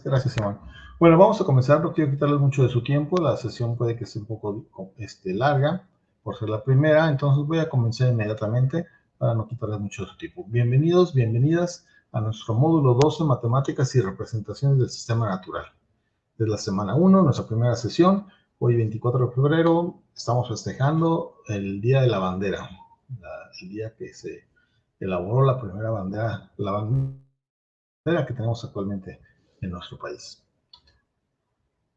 Gracias, Iván. Bueno, vamos a comenzar. No quiero quitarles mucho de su tiempo. La sesión puede que sea un poco larga por ser la primera. Entonces voy a comenzar inmediatamente para no quitarles mucho de su tiempo. Bienvenidos, bienvenidas a nuestro módulo 12, Matemáticas y Representaciones del Sistema Natural. Es la semana 1, nuestra primera sesión. Hoy, 24 de febrero, estamos festejando el Día de la Bandera. El día que se elaboró la primera bandera, la bandera que tenemos actualmente en nuestro país.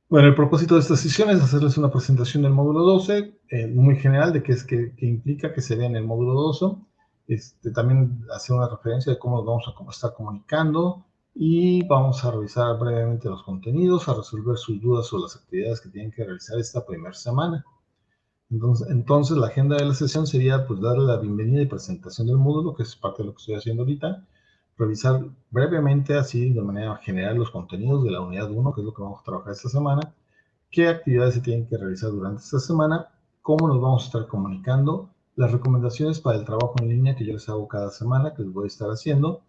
Bueno, el propósito de esta sesión es hacerles una presentación del módulo 12, muy general de qué es que implica que se vea en el módulo 12. También hacer una referencia de cómo nos vamos a estar comunicando y vamos a revisar brevemente los contenidos, a resolver sus dudas sobre las actividades que tienen que realizar esta primera semana. Entonces, la agenda de la sesión sería pues darle la bienvenida y presentación del módulo, que es parte de lo que estoy haciendo ahorita, revisar brevemente, así de manera general, los contenidos de la unidad 1, que es lo que vamos a trabajar esta semana, qué actividades se tienen que realizar durante esta semana, cómo nos vamos a estar comunicando, las recomendaciones para el trabajo en línea que yo les hago cada semana, que les voy a estar haciendo,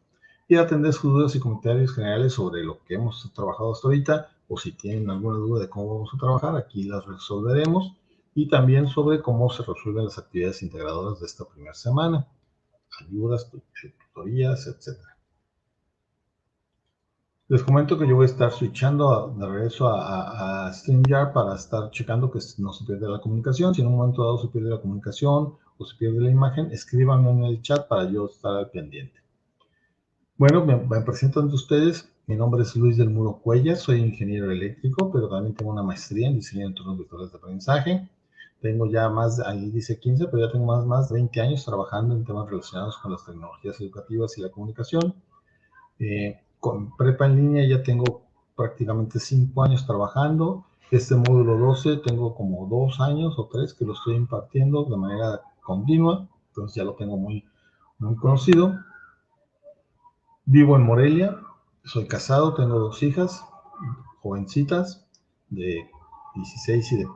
y atender sus dudas y comentarios generales sobre lo que hemos trabajado hasta ahorita, o si tienen alguna duda de cómo vamos a trabajar, aquí las resolveremos, y también sobre cómo se resuelven las actividades integradoras de esta primera semana, ayudas, tutorías, etc. Les comento que yo voy a estar switchando de regreso a StreamYard para estar checando que no se pierda la comunicación. Si en un momento dado se pierde la comunicación o se pierde la imagen, escríbanme en el chat para yo estar al pendiente. Bueno, me presento ante ustedes. Mi nombre es Luis del Muro Cuellar, soy ingeniero eléctrico, pero también tengo una maestría en diseño de entornos virtuales de aprendizaje. Tengo ya ahí dice 15, pero ya tengo más de 20 años trabajando en temas relacionados con las tecnologías educativas y la comunicación. Con prepa en línea ya tengo prácticamente 5 años trabajando. Este módulo 12 tengo como 2 años o 3 que lo estoy impartiendo de manera continua, entonces ya lo tengo muy conocido. Vivo en Morelia, soy casado, tengo 2 hijas, jovencitas, de 16 y de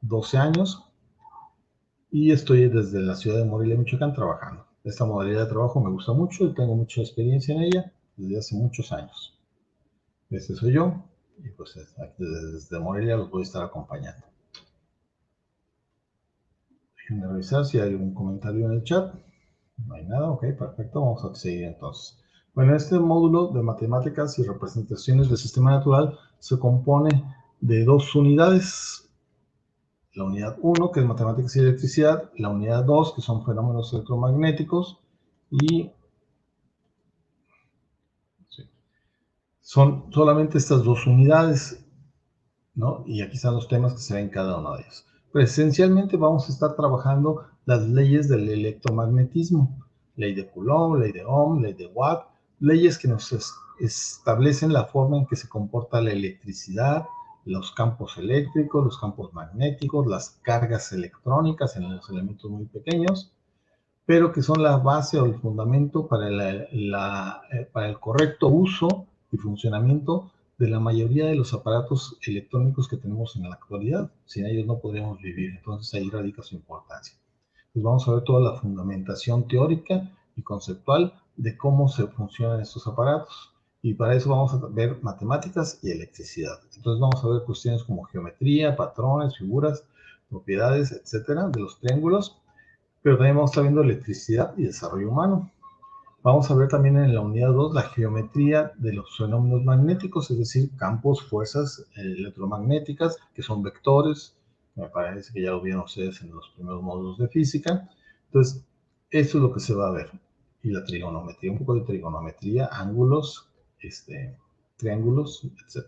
12 años, y estoy desde la ciudad de Morelia, Michoacán, trabajando. Esta modalidad de trabajo me gusta mucho y tengo mucha experiencia en ella desde hace muchos años. Este soy yo, y pues desde Morelia los voy a estar acompañando. Déjenme revisar si hay algún comentario en el chat. No hay nada, ok, perfecto, vamos a seguir entonces. Bueno, este módulo de matemáticas y representaciones del sistema natural se compone de 2 unidades. La unidad 1, que es matemáticas y electricidad, la unidad 2, que son fenómenos electromagnéticos, y son solamente estas 2 unidades, ¿no? Y aquí están los temas que se ven en cada uno de ellos. Pero esencialmente vamos a estar trabajando las leyes del electromagnetismo. Ley de Coulomb, ley de Ohm, ley de Watt, leyes que nos establecen la forma en que se comporta la electricidad, los campos eléctricos, los campos magnéticos, las cargas electrónicas en los elementos muy pequeños, pero que son la base o el fundamento para el correcto uso y funcionamiento de la mayoría de los aparatos electrónicos que tenemos en la actualidad. Sin ellos no podríamos vivir, entonces ahí radica su importancia. Pues vamos a ver toda la fundamentación teórica y conceptual de cómo se funcionan estos aparatos. Y para eso vamos a ver matemáticas y electricidad. Entonces vamos a ver cuestiones como geometría, patrones, figuras, propiedades, etcétera, de los triángulos. Pero también vamos a estar viendo electricidad y desarrollo humano. Vamos a ver también en la unidad 2 la geometría de los fenómenos magnéticos, es decir, campos, fuerzas electromagnéticas, que son vectores. Me parece que ya lo vieron ustedes en los primeros módulos de física. Entonces, eso es lo que se va a ver. Y la trigonometría, un poco de trigonometría, ángulos, triángulos, etc.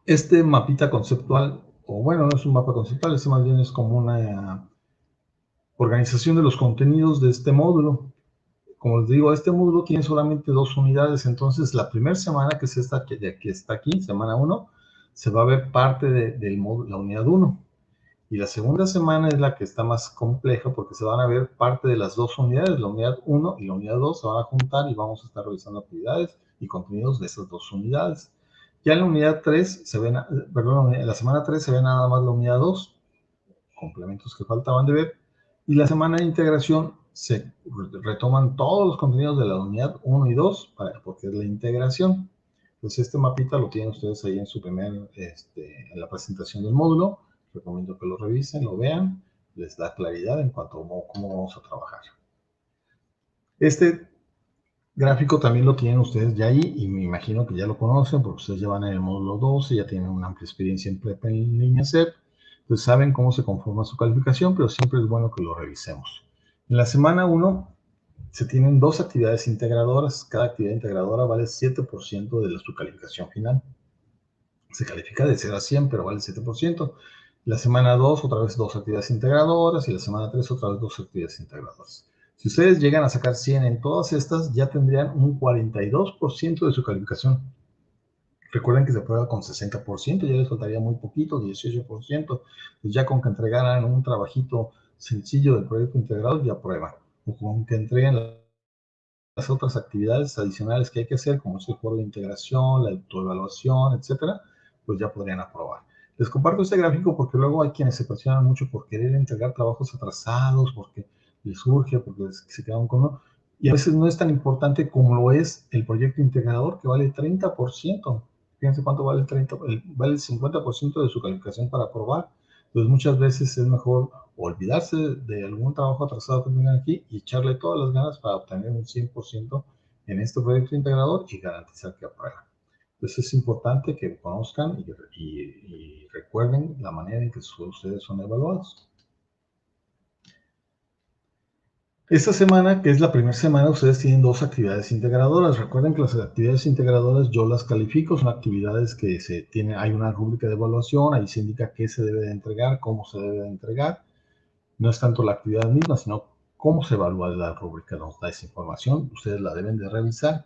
Este mapita conceptual, o bueno, no es un mapa conceptual, este más bien es como una organización de los contenidos de este módulo. Como les digo, este módulo tiene solamente 2 unidades, entonces la primera semana, que es esta que está aquí, semana 1, se va a ver parte de la unidad 1. Y la segunda semana es la que está más compleja porque se van a ver parte de las 2 unidades, la unidad 1 y la unidad 2 se van a juntar y vamos a estar revisando actividades y contenidos de esas 2 unidades. Ya en la unidad 3, en la semana 3 se ve nada más la unidad 2, complementos que faltaban de ver, y la semana de integración se retoman todos los contenidos de la unidad 1 y 2, porque es la integración. Entonces este mapita lo tienen ustedes ahí en su en la presentación del módulo. Recomiendo que lo revisen, lo vean, les da claridad en cuanto a cómo vamos a trabajar. Este gráfico también lo tienen ustedes ya ahí y me imagino que ya lo conocen porque ustedes ya van en el módulo 12, ya tienen una amplia experiencia en prepa en línea CEP, entonces saben cómo se conforma su calificación, pero siempre es bueno que lo revisemos. En la semana 1 se tienen dos actividades integradoras. Cada actividad integradora vale 7% de su calificación final. Se califica de 0 a 100, pero vale 7%. La semana 2, otra vez dos actividades integradoras, y la semana 3, otra vez dos actividades integradoras. Si ustedes llegan a sacar 100 en todas estas, ya tendrían un 42% de su calificación. Recuerden que se prueba con 60%, ya les faltaría muy poquito, 18%. Pues ya con que entregaran un trabajito sencillo del proyecto integrado, ya prueban. O con que entreguen las otras actividades adicionales que hay que hacer, como es el foro de integración, la autoevaluación, etcétera, pues ya podrían aprobar. Les comparto este gráfico porque luego hay quienes se presionan mucho por querer entregar trabajos atrasados, porque les surge, porque se quedan con uno, y a veces no es tan importante como lo es el proyecto integrador, que vale el 30%. Fíjense cuánto vale vale el 50% de su calificación para aprobar. Entonces muchas veces es mejor olvidarse de algún trabajo atrasado que tengan aquí y echarle todas las ganas para obtener un 100% en este proyecto integrador y garantizar que aprueban. Entonces es importante que conozcan y recuerden la manera en que ustedes son evaluados. Esta semana, que es la primera semana, ustedes tienen dos actividades integradoras. Recuerden que las actividades integradoras yo las califico, son actividades que hay una rúbrica de evaluación, ahí se indica qué se debe de entregar, cómo se debe de entregar. No es tanto la actividad misma, sino cómo se evalúa la rúbrica, nos da esa información, ustedes la deben de revisar.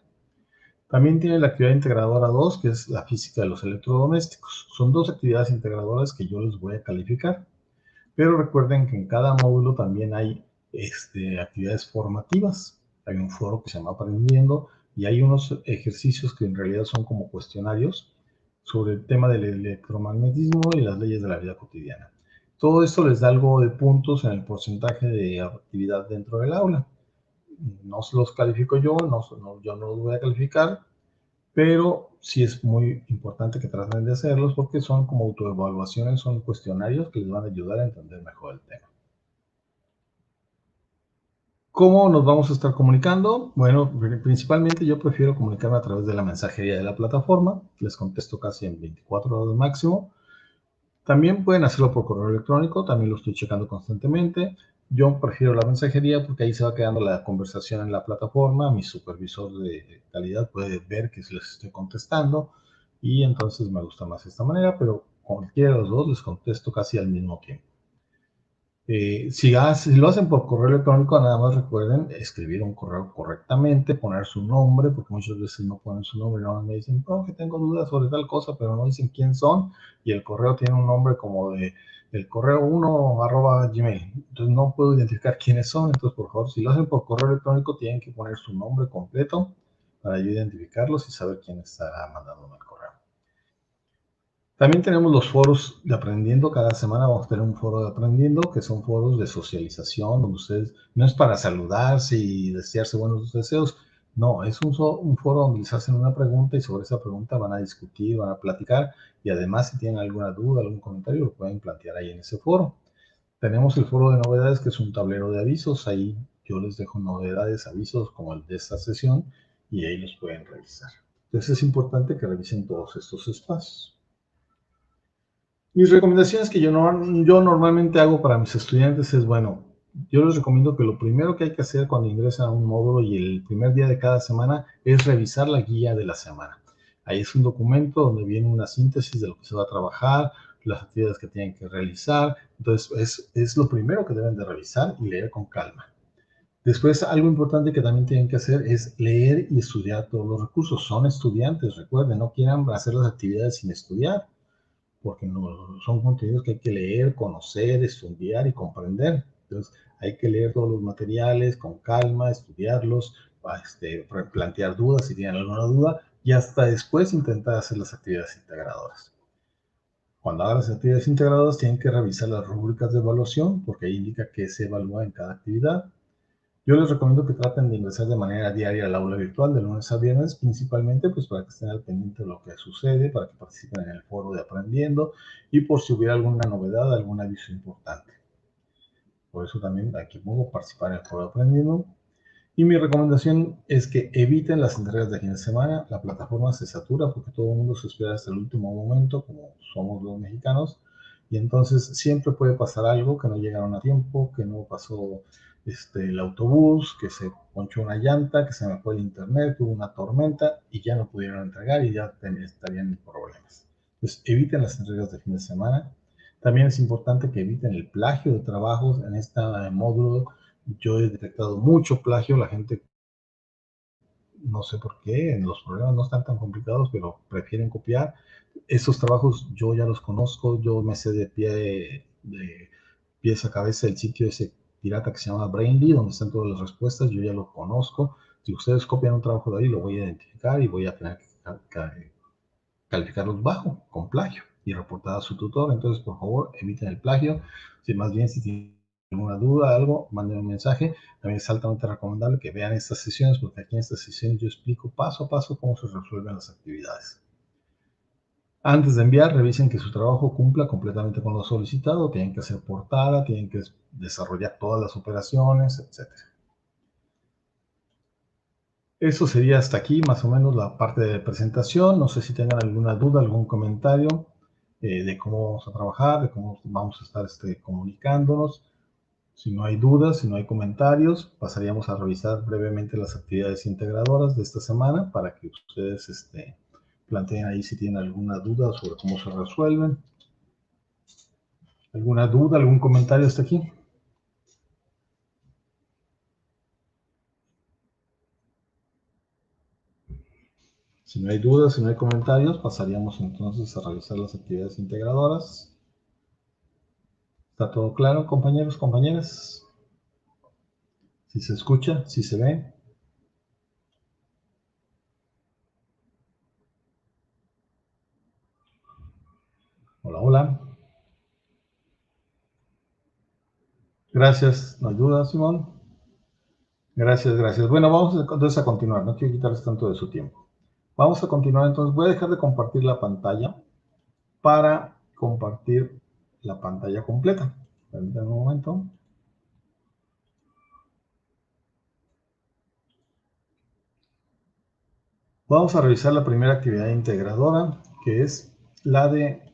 También tiene la actividad integradora 2, que es la física de los electrodomésticos. Son dos actividades integradoras que yo les voy a calificar, pero recuerden que en cada módulo también hay actividades formativas. Hay un foro que se llama Aprendiendo y hay unos ejercicios que en realidad son como cuestionarios sobre el tema del electromagnetismo y las leyes de la vida cotidiana. Todo esto les da algo de puntos en el porcentaje de actividad dentro del aula. No se los califico yo, yo no los voy a calificar, pero sí es muy importante que traten de hacerlos porque son como autoevaluaciones, son cuestionarios que les van a ayudar a entender mejor el tema. ¿Cómo nos vamos a estar comunicando? Bueno, principalmente yo prefiero comunicarme a través de la mensajería de la plataforma. Les contesto casi en 24 horas máximo. También pueden hacerlo por correo electrónico, también lo estoy checando constantemente. Yo prefiero la mensajería porque ahí se va quedando la conversación en la plataforma. Mi supervisor de calidad puede ver que les estoy contestando y entonces me gusta más esta manera, pero cualquiera de los dos les contesto casi al mismo tiempo. Si lo hacen por correo electrónico, nada más recuerden escribir un correo correctamente, poner su nombre, porque muchas veces no ponen su nombre, no me dicen, oh, que tengo dudas sobre tal cosa, pero no dicen quién son, y el correo tiene un nombre como de el correo 1@gmail. Entonces no puedo identificar quiénes son, entonces por favor, si lo hacen por correo electrónico, tienen que poner su nombre completo para yo identificarlos y saber quién está mandando el correo. También tenemos los foros de aprendiendo. Cada semana vamos a tener un foro de aprendiendo, que son foros de socialización, donde ustedes, no es para saludarse y desearse buenos deseos, no, es un foro donde les hacen una pregunta y sobre esa pregunta van a discutir, van a platicar y además si tienen alguna duda, algún comentario, lo pueden plantear ahí en ese foro. Tenemos el foro de novedades, que es un tablero de avisos, ahí yo les dejo novedades, avisos como el de esta sesión y ahí los pueden revisar. Entonces es importante que revisen todos estos espacios. Mis recomendaciones que yo normalmente hago para mis estudiantes es, bueno, yo les recomiendo que lo primero que hay que hacer cuando ingresan a un módulo y el primer día de cada semana es revisar la guía de la semana. Ahí es un documento donde viene una síntesis de lo que se va a trabajar, las actividades que tienen que realizar. Entonces, es lo primero que deben de revisar y leer con calma. Después, algo importante que también tienen que hacer es leer y estudiar todos los recursos. Son estudiantes, recuerden, no quieran hacer las actividades sin estudiar, porque no, son contenidos que hay que leer, conocer, estudiar y comprender. Entonces, hay que leer todos los materiales con calma, estudiarlos, plantear dudas si tienen alguna duda y hasta después intentar hacer las actividades integradoras. Cuando hagan las actividades integradoras tienen que revisar las rúbricas de evaluación porque ahí indica qué se evalúa en cada actividad. Yo les recomiendo que traten de ingresar de manera diaria al aula virtual de lunes a viernes, principalmente pues para que estén al pendiente de lo que sucede, para que participen en el foro de aprendiendo y por si hubiera alguna novedad, algún aviso importante. Por eso también aquí puedo participar en el foro de aprendiendo. Y mi recomendación es que eviten las entregas de fin de semana. La plataforma se satura porque todo el mundo se espera hasta el último momento, como somos los mexicanos. Y entonces siempre puede pasar algo, que no llegaron a tiempo, que no pasó el autobús, que se ponchó una llanta, que se me fue el internet, hubo una tormenta y ya no pudieron entregar y ya estarían en problemas. Entonces eviten las entregas de fin de semana. También es importante que eviten el plagio de trabajos en este módulo. Yo he detectado mucho plagio, la gente, no sé por qué, los problemas no están tan complicados, pero prefieren copiar. Esos trabajos yo ya los conozco, yo me sé de pies a cabeza el sitio ese pirata que se llama Brainly, donde están todas las respuestas, yo ya lo conozco. Si ustedes copian un trabajo de ahí, lo voy a identificar y voy a tener que calificarlos bajo, con plagio, y reportar a su tutor. Entonces, por favor, eviten el plagio. Si más bien, si tienen alguna duda, algo, manden un mensaje. También es altamente recomendable que vean estas sesiones, porque aquí en estas sesiones yo explico paso a paso cómo se resuelven las actividades. Antes de enviar, revisen que su trabajo cumpla completamente con lo solicitado. Tienen que hacer portada, tienen que desarrollar todas las operaciones, etc. Eso sería hasta aquí más o menos la parte de presentación. No sé si tengan alguna duda, algún comentario de cómo vamos a trabajar, de cómo vamos a estar comunicándonos. Si no hay dudas, si no hay comentarios, pasaríamos a revisar brevemente las actividades integradoras de esta semana para que ustedes planteen ahí si tienen alguna duda sobre cómo se resuelven. ¿Alguna duda, algún comentario hasta aquí? Si no hay dudas, si no hay comentarios, pasaríamos entonces a revisar las actividades integradoras. ¿Está todo claro, compañeros, compañeras? Si se escucha, si se ve. Hola, hola. Gracias. ¿No hay duda, Simón? Gracias, gracias. Bueno, vamos entonces a continuar. No quiero quitarles tanto de su tiempo. Vamos a continuar entonces. Voy a dejar de compartir la pantalla para compartir la pantalla completa. Permítanme un momento. Vamos a revisar la primera actividad integradora, que es la de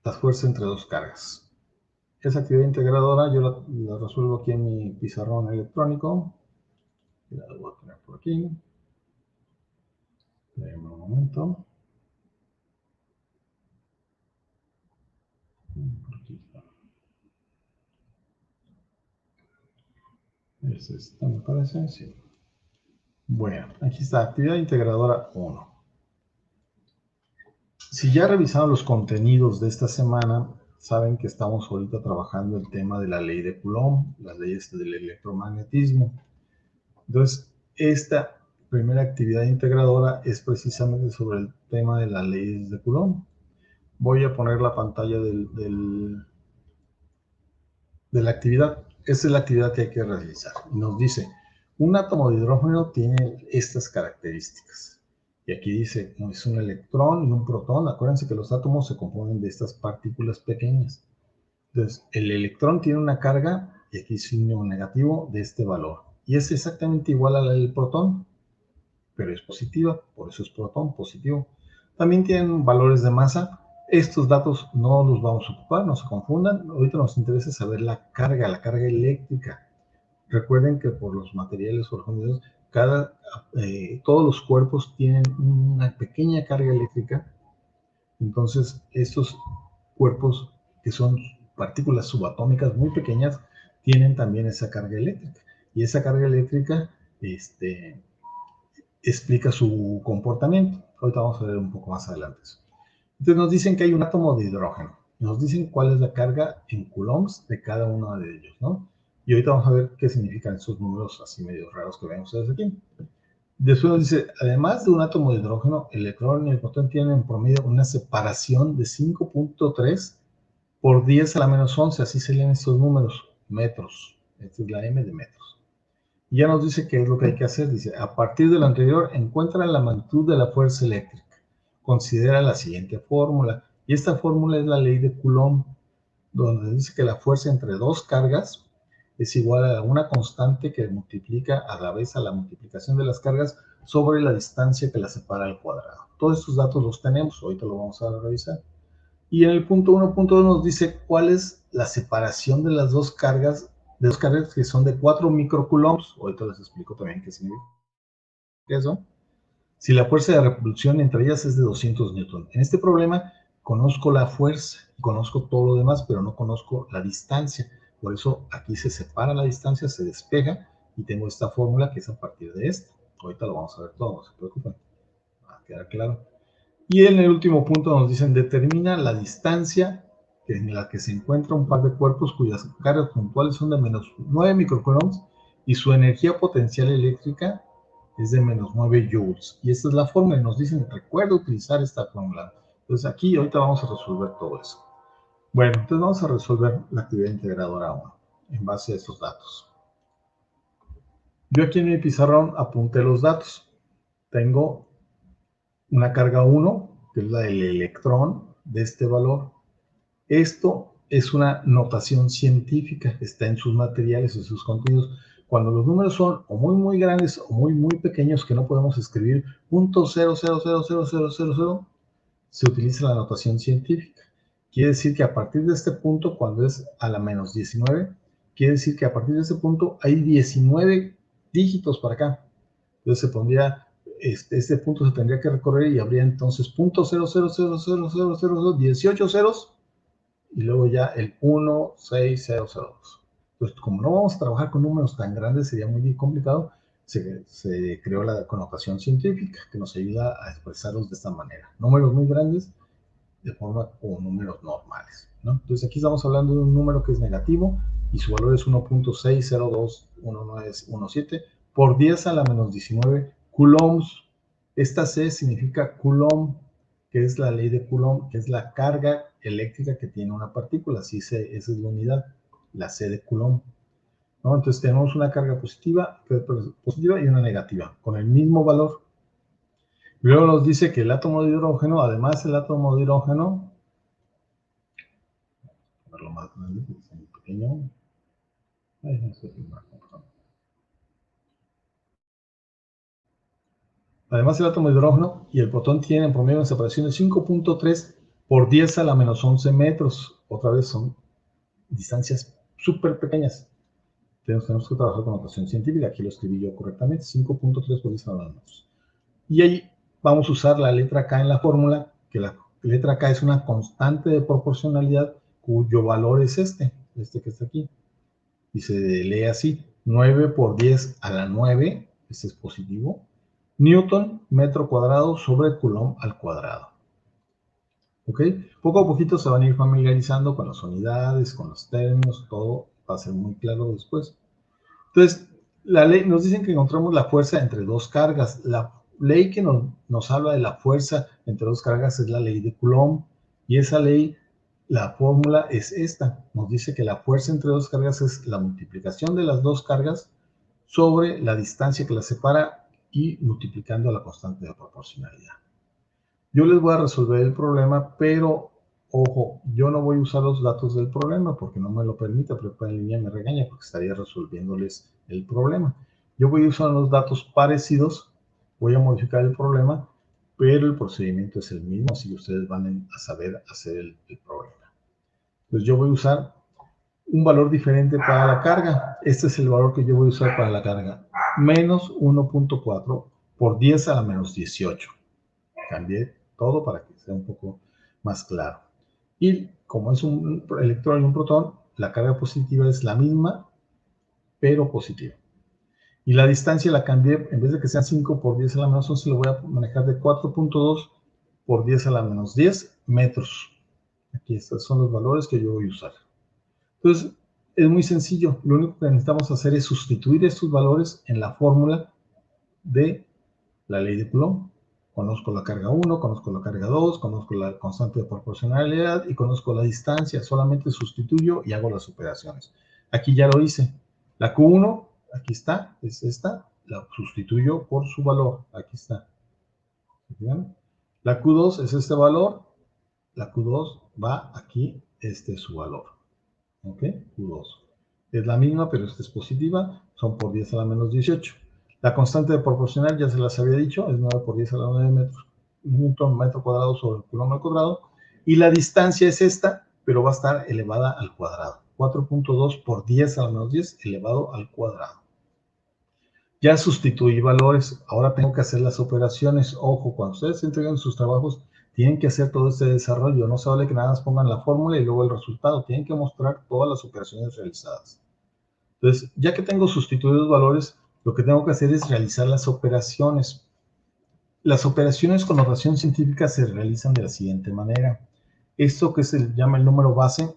las fuerzas entre dos cargas. Esa actividad integradora yo la resuelvo aquí en mi pizarrón electrónico. La voy a poner por aquí. Déjenme un momento. Por aquí está. Es esta, me parece, sí. Bueno, aquí está, actividad integradora 1. Si ya revisaron los contenidos de esta semana, saben que estamos ahorita trabajando el tema de la ley de Coulomb, las leyes del electromagnetismo. Entonces, esta primera actividad integradora es precisamente sobre el tema de las leyes de Coulomb. Voy a poner la pantalla de la actividad. Esta es la actividad que hay que realizar. Nos dice, un átomo de hidrógeno tiene estas características. Y aquí dice, es un electrón y un protón. Acuérdense que los átomos se componen de estas partículas pequeñas. Entonces, el electrón tiene una carga, y aquí signo negativo, de este valor. Y es exactamente igual a la del protón, pero es positiva, por eso es protón, positivo. También tienen valores de masa. Estos datos no los vamos a ocupar, no se confundan. Ahorita nos interesa saber la carga eléctrica. Recuerden que por los materiales orgánicos, todos los cuerpos tienen una pequeña carga eléctrica. Entonces, estos cuerpos, que son partículas subatómicas muy pequeñas, tienen también esa carga eléctrica. Y esa carga eléctrica explica su comportamiento. Ahorita vamos a ver un poco más adelante eso. Entonces nos dicen que hay un átomo de hidrógeno. Nos dicen cuál es la carga en coulombs de cada uno de ellos, ¿no? Y ahorita vamos a ver qué significan esos números así medio raros que ven ustedes aquí. Después nos dice, además de un átomo de hidrógeno, el electrón y el protón tienen en promedio una separación de 5.3 por 10 a la menos 11, así se leen estos números, metros. Esta es la M de metros. Y ya nos dice qué es lo que hay que hacer. Dice, a partir de lo anterior, encuentra la magnitud de la fuerza eléctrica. Considera la siguiente fórmula. Y esta fórmula es la ley de Coulomb, donde dice que la fuerza entre dos cargas es igual a una constante que multiplica a la vez a la multiplicación de las cargas sobre la distancia que las separa al cuadrado. Todos estos datos los tenemos, ahorita lo vamos a revisar. Y en el punto 1.2 nos dice cuál es la separación de las dos cargas que son de 4 microcoulombs. Ahorita les explico también qué significa eso. Si la fuerza de repulsión entre ellas es de 200 newton. En este problema conozco la fuerza, conozco todo lo demás, pero no conozco la distancia. Por eso aquí se separa la distancia, se despeja y tengo esta fórmula que es a partir de esta. Ahorita lo vamos a ver todo, no se preocupen. Va a quedar claro. Y en el último punto nos dicen, determina la distancia en la que se encuentra un par de cuerpos cuyas cargas puntuales son de menos 9 microcoulombs y su energía potencial eléctrica es de menos 9 joules. Y esta es la fórmula, y nos dicen, recuerda utilizar esta fórmula. Entonces aquí ahorita vamos a resolver todo eso. Bueno, entonces vamos a resolver la actividad integradora 1 en base a estos datos. Yo aquí en mi pizarrón apunté los datos. Tengo una carga 1, que es la del electrón de este valor. Esto es una notación científica, está en sus materiales, en sus contenidos. Cuando los números son o muy grandes o muy pequeños que no podemos escribir .0000000, se utiliza la notación científica. Quiere decir que a partir de este punto, cuando es a la menos 19, quiere decir que a partir de este punto hay 19 dígitos para acá. Entonces se pondría, este punto se tendría que recorrer y habría entonces .0000000, 18 ceros, y luego ya el 16002. Entonces, como no vamos a trabajar con números tan grandes, sería muy complicado, se creó la connotación científica que nos ayuda a expresarlos de esta manera. Números muy grandes de forma como números normales, ¿no? Entonces aquí estamos hablando de un número que es negativo y su valor es 1.6021917 por 10 a la menos 19 coulombs. Esta C significa coulomb, que es la ley de Coulomb, que es la carga eléctrica que tiene una partícula. Así esa es la unidad, la C de Coulomb, ¿no? Entonces tenemos una carga positiva y una negativa, con el mismo valor. Luego nos dice que el átomo de hidrógeno, además el átomo de hidrógeno, a verlo más grande, es muy pequeño. Ay, no sé, además el átomo de hidrógeno y el protón tienen en promedio una separación de 5.3 por 10 a la menos 11 metros. Otra vez son distancias súper pequeñas. Tenemos que trabajar con notación científica. Aquí lo escribí yo correctamente, 5.3 por 10 a la menos. Y ahí vamos a usar la letra K en la fórmula, que la letra K es una constante de proporcionalidad cuyo valor es este que está aquí. Y se lee así, 9 por 10 a la 9, este es positivo, Newton metro cuadrado sobre Coulomb al cuadrado. ¿Ok? Poco a poquito se van a ir familiarizando con las unidades, con los términos, todo va a ser muy claro después. Entonces, la ley, nos dicen que encontramos la fuerza entre dos cargas. La ley que nos habla de la fuerza entre dos cargas es la ley de Coulomb. Y esa ley, la fórmula es esta. Nos dice que la fuerza entre dos cargas es la multiplicación de las dos cargas sobre la distancia que las separa y multiplicando la constante de proporcionalidad. Yo les voy a resolver el problema, pero ojo, yo no voy a usar los datos del problema porque no me lo permite, pero en línea me regaña porque estaría resolviéndoles el problema. Yo voy a usar los datos parecidos, voy a modificar el problema, pero el procedimiento es el mismo, así que ustedes van a saber hacer el problema. Entonces yo voy a usar un valor diferente para la carga. Este es el valor que yo voy a usar para la carga. Menos 1.4 por 10 a la menos 18. Cambié todo para que sea un poco más claro. Y como es un electrón y un protón, la carga positiva es la misma, pero positiva. Y la distancia la cambié, en vez de que sean 5 por 10 a la menos 11, lo voy a manejar de 4.2 por 10 a la menos 10 metros. Aquí estos son los valores que yo voy a usar. Entonces, es muy sencillo. Lo único que necesitamos hacer es sustituir estos valores en la fórmula de la ley de Coulomb. Conozco la carga 1, conozco la carga 2, conozco la constante de proporcionalidad y conozco la distancia. Solamente sustituyo y hago las operaciones. Aquí ya lo hice. La Q1 aquí está, es esta, la sustituyo por su valor, aquí está. ¿Bien? La Q2 es este valor, la Q2 va aquí, este es su valor. ¿Ok? Q2. Es la misma, pero esta es positiva, son por 10 a la menos 18. La constante de proporcional ya se las había dicho, es 9 por 10 a la 9 metros, newton metro cuadrado sobre el coulomb al cuadrado. Y la distancia es esta, pero va a estar elevada al cuadrado. 4.2 por 10 a la menos 10 elevado al cuadrado. Ya sustituí valores, ahora tengo que hacer las operaciones. Ojo, cuando ustedes entreguen sus trabajos, tienen que hacer todo este desarrollo. No se vale que nada más pongan la fórmula y luego el resultado. Tienen que mostrar todas las operaciones realizadas. Entonces, ya que tengo sustituidos valores, lo que tengo que hacer es realizar las operaciones. Las operaciones con notación científica se realizan de la siguiente manera. Esto que se llama el número base,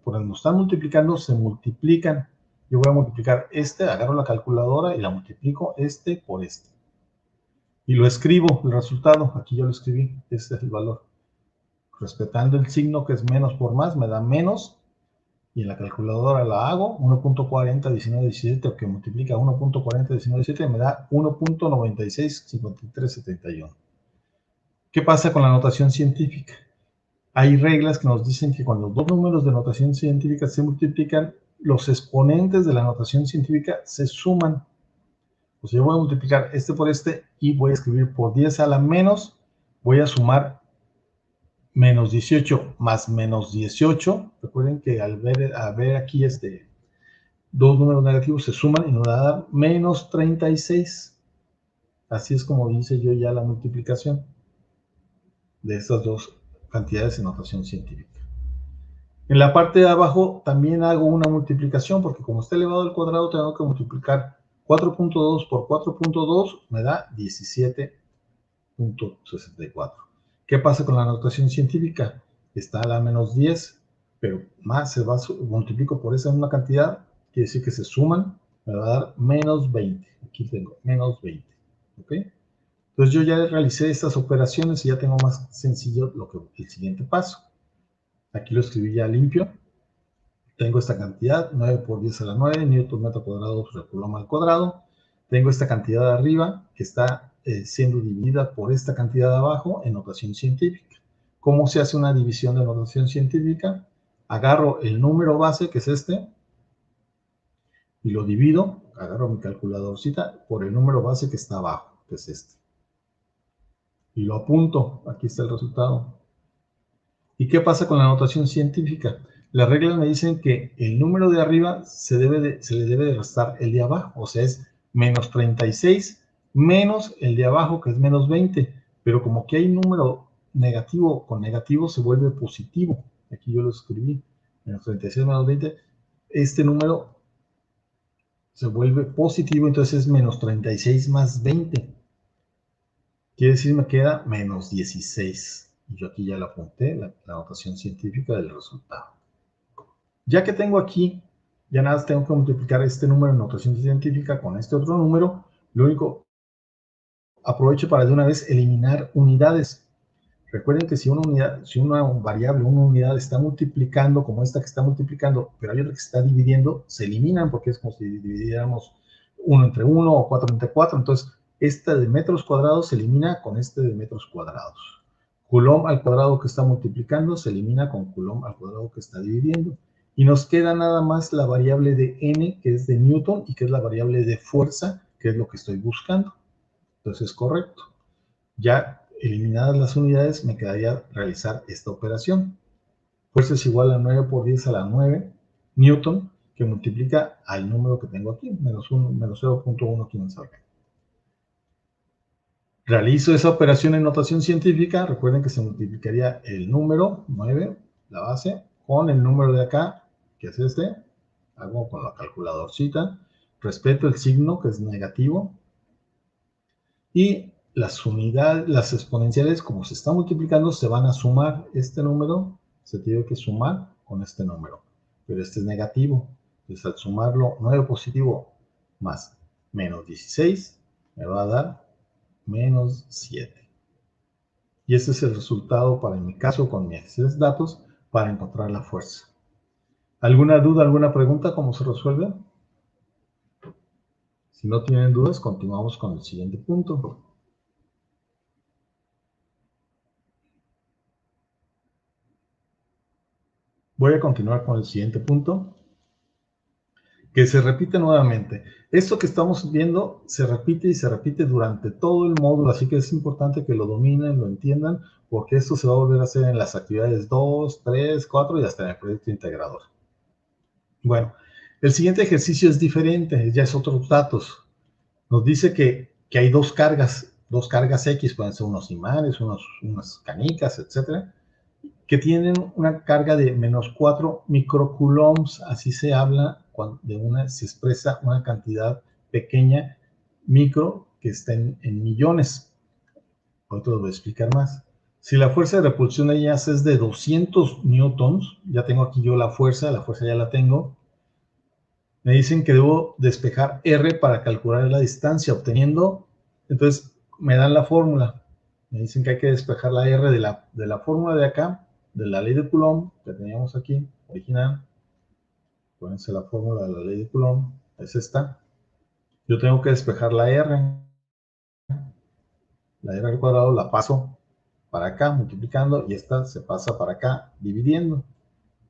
por el no están multiplicando, se multiplican. Yo voy a multiplicar este, agarro la calculadora y la multiplico este por este. Y lo escribo, el resultado, aquí yo lo escribí, este es el valor. Respetando el signo que es menos por más, me da menos, y en la calculadora la hago, 1.40, 19, 17, o que multiplica 1.40, 19, 17, me da 1.96, 53, 71. ¿Qué pasa con la notación científica? Hay reglas que nos dicen que cuando dos números de notación científica se multiplican, los exponentes de la notación científica se suman. O sea, yo voy a multiplicar este por este y voy a escribir por 10 a la menos, voy a sumar menos 18 más menos 18. Recuerden que al ver aquí dos números negativos se suman y nos va a dar menos 36. Así es como dice yo ya la multiplicación de estas dos cantidades en notación científica. En la parte de abajo también hago una multiplicación, porque como está elevado al cuadrado, tengo que multiplicar 4.2 por 4.2, me da 17.64. ¿Qué pasa con la notación científica? Está a la menos 10, pero más se va multiplico por esa misma cantidad, quiere decir que se suman, me va a dar menos 20. Aquí tengo menos 20. ¿Ok? Entonces yo ya realicé estas operaciones y ya tengo más sencillo el siguiente paso. Aquí lo escribí ya limpio. Tengo esta cantidad, 9 por 10 a la 9, newton metro cuadrado sobre coulomb al cuadrado. Tengo esta cantidad de arriba que está siendo dividida por esta cantidad de abajo en notación científica. ¿Cómo se hace una división de notación científica? Agarro el número base, que es este, y lo divido, agarro mi calculadorcita, por el número base que está abajo, que es este. Y lo apunto, aquí está el resultado. ¿Y qué pasa con la notación científica? Las reglas me dicen que el número de arriba se le debe de restar el de abajo, o sea, es menos 36 menos el de abajo, que es menos 20, pero como que hay número negativo con negativo, se vuelve positivo. Aquí yo lo escribí, menos 36 menos 20, este número se vuelve positivo, entonces es menos 36 más 20. Quiere decir, me queda menos 16. Y yo aquí ya lo apunté, la notación científica del resultado. Ya que tengo aquí, ya nada más tengo que multiplicar este número en notación científica con este otro número. Lo único, aprovecho para de una vez eliminar unidades. Recuerden que si una variable, una unidad está multiplicando, como esta que está multiplicando, pero hay otra que está dividiendo, se eliminan porque es como si dividiéramos 1 entre 1 o 4 entre 4. Entonces, esta de metros cuadrados se elimina con este de metros cuadrados. Coulomb al cuadrado que está multiplicando se elimina con Coulomb al cuadrado que está dividiendo. Y nos queda nada más la variable de n, que es de Newton, y que es la variable de fuerza, que es lo que estoy buscando. Entonces, es correcto. Ya eliminadas las unidades, me quedaría realizar esta operación. Fuerza es igual a 9 por 10 a la 9 Newton, que multiplica al número que tengo aquí, menos 0.1 aquí en el salón. Realizo esa operación en notación científica. Recuerden que se multiplicaría el número 9, la base, con el número de acá, que es este. Hago con la calculadorcita. Respeto el signo, que es negativo. Y las unidades, las exponenciales, como se está multiplicando, se van a sumar. Este número se tiene que sumar con este número. Pero este es negativo. Entonces, al sumarlo, 9 positivo más menos 16, me va a dar menos 7. Y este es el resultado para, en mi caso, con mis datos, para encontrar la fuerza. ¿Alguna duda, alguna pregunta? ¿Cómo se resuelve? Si no tienen dudas, continuamos con el siguiente punto. Voy a continuar con el siguiente punto, que se repite nuevamente. Esto que estamos viendo se repite y se repite durante todo el módulo, así que es importante que lo dominen, lo entiendan, porque esto se va a volver a hacer en las actividades 2, 3, 4 y hasta en el proyecto integrador. Bueno, el siguiente ejercicio es diferente, ya es otros datos. Nos dice que hay dos cargas X, pueden ser unos imanes, unas canicas, etcétera, que tienen una carga de menos 4 microcoulombs, así se habla cuando se expresa una cantidad pequeña, micro, que está en millones. Ahorita lo voy a explicar más. Si la fuerza de repulsión de ellas es de 200 newtons, ya tengo aquí yo la fuerza ya la tengo, me dicen que debo despejar R para calcular la distancia, obteniendo, entonces me dan la fórmula. Me dicen que hay que despejar la R de la fórmula de acá, de la ley de Coulomb, que teníamos aquí, original. Pónganse la fórmula de la ley de Coulomb, es esta. Yo tengo que despejar la R. La R al cuadrado la paso para acá, multiplicando, y esta se pasa para acá, dividiendo.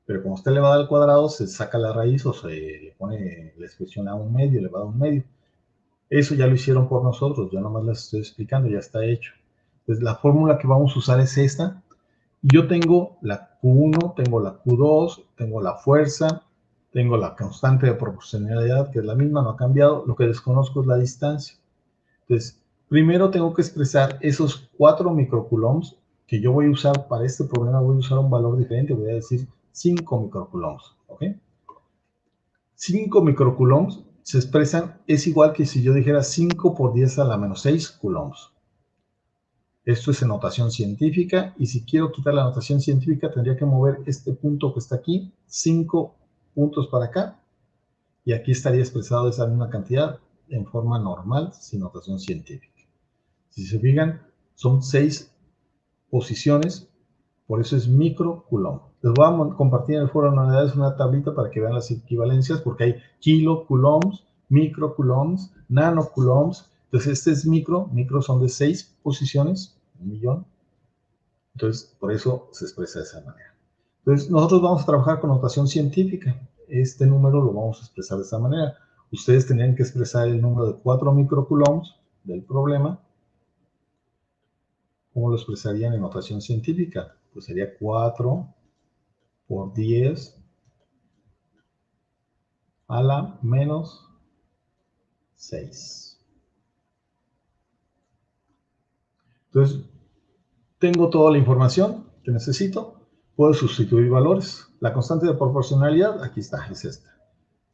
Pero como está elevada al cuadrado, se saca la raíz o se le pone la expresión a un medio, elevado a un medio. Eso ya lo hicieron por nosotros, yo nomás les estoy explicando, ya está hecho. Entonces la fórmula que vamos a usar es esta. Yo tengo la Q1, tengo la Q2, tengo la fuerza, tengo la constante de proporcionalidad, que es la misma, no ha cambiado. Lo que desconozco es la distancia. Entonces, primero tengo que expresar esos 4 microcoulombs que yo voy a usar para este problema. Voy a usar un valor diferente, voy a decir 5 microcoulombs, ¿ok? 5 microcoulombs se expresan, es igual que si yo dijera 5 por 10 a la menos 6 coulombs. Esto es en notación científica, y si quiero quitar la notación científica, tendría que mover este punto que está aquí, 5 puntos para acá, y aquí estaría expresado esa misma cantidad en forma normal, sin notación científica. Si se fijan, son 6 posiciones, por eso es microcoulomb. Les voy a compartir en el foro de novedades una tablita para que vean las equivalencias, porque hay kilocoulombs, microcoulombs, nanocoulombs. Entonces este es micro son de 6 posiciones, 1.000.000. Entonces por eso se expresa de esa manera. Entonces nosotros vamos a trabajar con notación científica. Este número lo vamos a expresar de esa manera. Ustedes tendrían que expresar el número de 4 microcoulombs del problema. ¿Cómo lo expresarían en notación científica? Pues sería 4 por 10 a la menos 6. Entonces, tengo toda la información que necesito. Puedo sustituir valores. La constante de proporcionalidad, aquí está, es esta.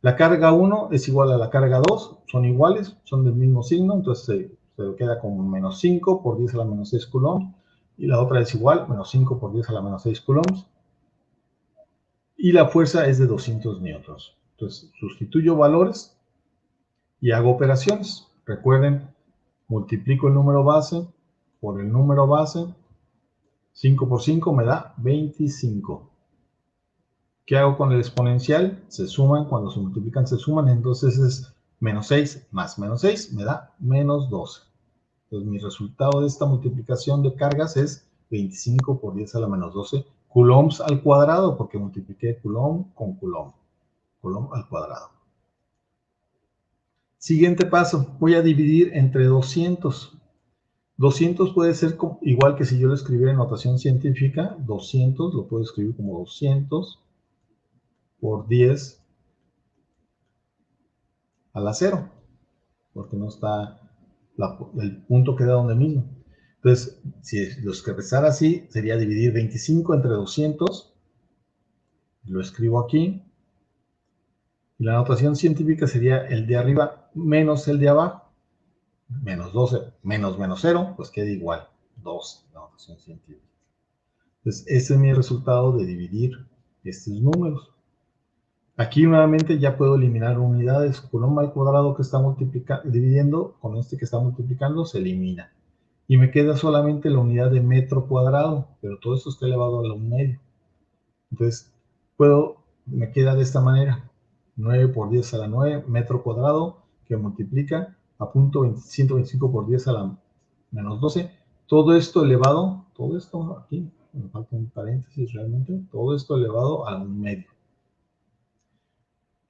La carga 1 es igual a la carga 2, son iguales, son del mismo signo, entonces se queda como menos 5 por 10 a la menos 6 coulombs. Y la otra es igual, menos 5 por 10 a la menos 6 coulombs. Y la fuerza es de 200 newtons. Entonces, sustituyo valores y hago operaciones. Recuerden, multiplico el número base por el número base. 5 por 5 me da 25. ¿Qué hago con el exponencial? Se suman, cuando se multiplican se suman, entonces es menos 6 más menos 6 me da menos 12. Entonces mi resultado de esta multiplicación de cargas es 25 por 10 a la menos 12 coulombs al cuadrado, porque multipliqué coulomb con coulomb. Coulomb al cuadrado. Siguiente paso, voy a dividir entre 200. 200 puede ser igual que si yo lo escribiera en notación científica. 200 lo puedo escribir como 200 por 10 a la 0, porque no está, el punto queda donde mismo. Entonces, si lo expresara así, sería dividir 25 entre 200. Lo escribo aquí. Y la notación científica sería el de arriba menos el de abajo. Menos 12 menos menos 0, pues queda igual. 12, la notación científica. Entonces, ese es mi resultado de dividir estos números. Aquí nuevamente ya puedo eliminar unidades. Coulomb al cuadrado que está dividiendo con este que está multiplicando se elimina. Y me queda solamente la unidad de metro cuadrado, pero todo esto está elevado a la 1/2. Entonces, me queda de esta manera. 9 por 10 a la 9 metro cuadrado, que multiplica a 125 por 10 a la menos 12. Todo esto elevado, todo esto aquí, me falta un paréntesis realmente, todo esto elevado a 1/2.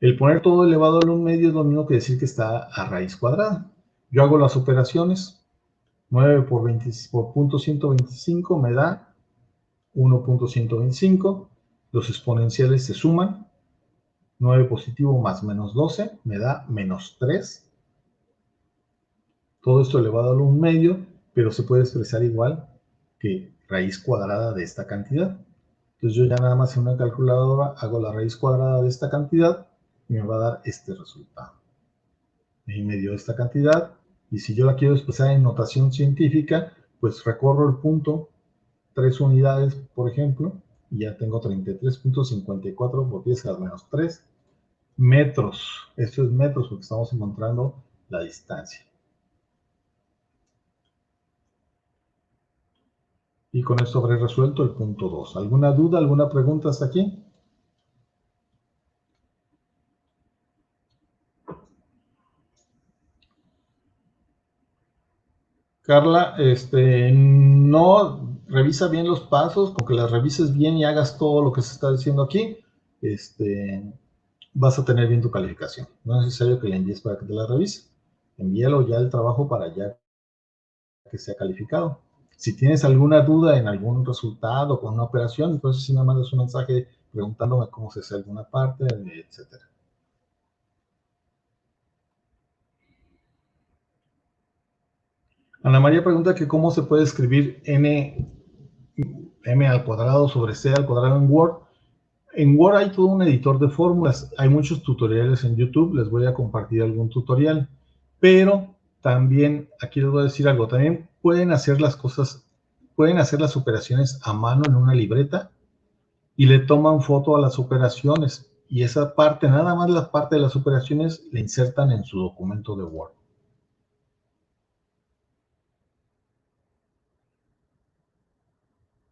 El poner todo elevado a 1/2 es lo mismo que decir que está a raíz cuadrada. Yo hago las operaciones, 9 por 0.125 me da 1.125, los exponenciales se suman, 9 positivo más menos 12 me da menos 3. Todo esto elevado a 1/2, pero se puede expresar igual que raíz cuadrada de esta cantidad. Entonces yo ya nada más en una calculadora hago la raíz cuadrada de esta cantidad y me va a dar este resultado. Y me dio esta cantidad, y si yo la quiero expresar en notación científica, pues recorro el punto 3 unidades, por ejemplo, y ya tengo 33.54 por 10 a la menos 3 metros. Esto es metros porque estamos encontrando la distancia. Y con esto habré resuelto el punto 2. ¿Alguna duda, alguna pregunta hasta aquí? Carla, no revisa bien los pasos, con que las revises bien y hagas todo lo que se está diciendo aquí, vas a tener bien tu calificación. No es necesario que la envíes para que te la revise. Envíalo ya el trabajo para ya que sea calificado. Si tienes alguna duda en algún resultado con una operación, entonces sí me mandas un mensaje preguntándome cómo se hace alguna parte, etcétera. Ana María pregunta que cómo se puede escribir m al cuadrado sobre c al cuadrado en Word. En Word hay todo un editor de fórmulas, hay muchos tutoriales en YouTube, les voy a compartir algún tutorial, pero también, aquí les voy a decir algo, también pueden hacer las cosas, pueden hacer las operaciones a mano en una libreta y le toman foto a las operaciones y esa parte, nada más la parte de las operaciones, le insertan en su documento de Word.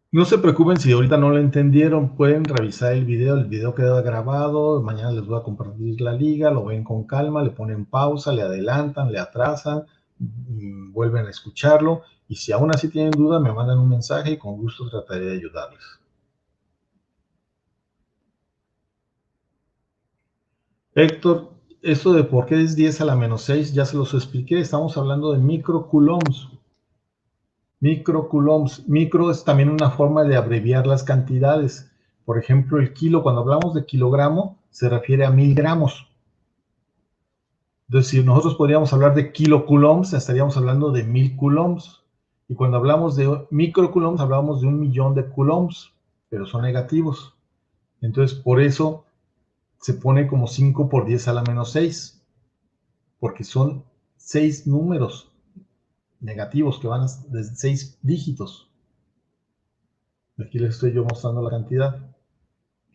No se preocupen si ahorita no lo entendieron, pueden revisar el video queda grabado, mañana les voy a compartir la liga, lo ven con calma, le ponen pausa, le adelantan, le atrasan, vuelven a escucharlo, y si aún así tienen duda, me mandan un mensaje y con gusto trataré de ayudarles. Héctor, esto de por qué es 10 a la menos 6, ya se los expliqué, estamos hablando de microcoulombs. Microcoulombs. Micro es también una forma de abreviar las cantidades. Por ejemplo, el kilo, cuando hablamos de kilogramo, se refiere a 1000 gramos. Entonces, si nosotros podríamos hablar de kilocoulombs, estaríamos hablando de 1000 coulombs. Y cuando hablamos de microcoulombs, hablamos de 1.000.000 de coulombs, pero son negativos. Entonces, por eso se pone como 5 por 10 a la menos 6, porque son 6 números negativos que van de 6 dígitos. Aquí les estoy yo mostrando la cantidad,